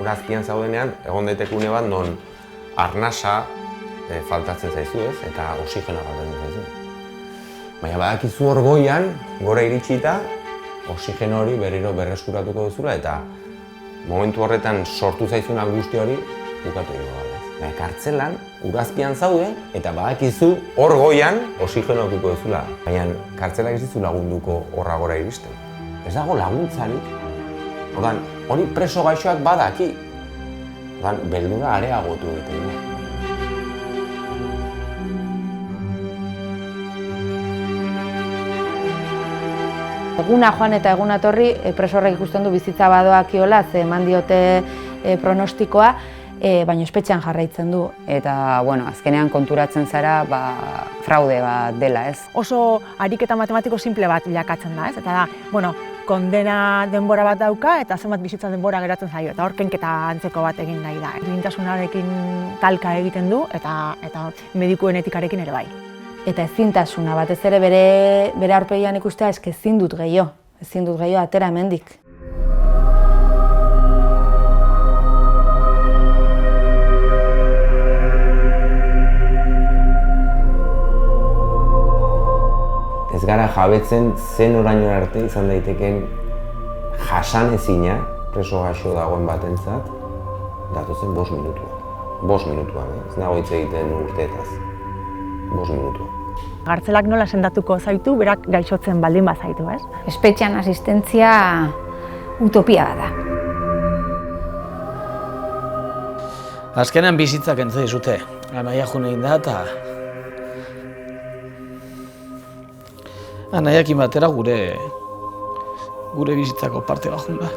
urazpian zaudenean, egon daitekune bat non arnasa faltatzen zaizu, ez? Eta oxigenoa faltatzen zaizu. Baina badakizu hor goian, gora iritsita, oxigeno hori berriro berreskuratuko duzula eta momentu horretan sortu zaizun angustia hori bukatu egingo gara. Baina kartzelan, urazpian zaude eta badakizu hor goian oxigenoa edukiko duzula. Baina kartzelak ez dizu lagunduko horra gora iristen. Ez dago laguntzarik. Ordan, hori preso gaixoak badaki. Ordan, beldurra areagotu egiten du. Eguna joan eta eguna etorri, preso horrek ikusten du bizitza badoakiola, ze eman diote pronostikoa, baina espetxean jarraitzen du. Eta, azkenean konturatzen zara, fraude bat dela, ez? Oso ariketa matematiko simple bat bilakatzen da, ez? Eta da, kondena denbora bat dauka eta zenbat bizitza denbora geratzen zaio, eta hor kenketa antzeko bat egin nahi da. Duintasunarekin talka egiten du eta medikuen etikarekin ere bai. Eta ezintasuna, batez ere bere aurpegian ikustea, ezin dut gehiago atera hemendik. Ez gara jabetzen zen oraino arte izan daiteken jasanezina preso gaixo dagoen batentzat datozen 5 minutua. 5 minutua, ez nago hitz egiten urteetaz. 5 minutua. Kartzelak nola sendatuko zaitu, berak gaixotzen baldin bazaitu, ez? Espetxean asistentzia utopia bat da. Azkenean bizitzak entzai zute. Anaia june egin da eta anaiakin batera gure bizitzako parte bat jun da.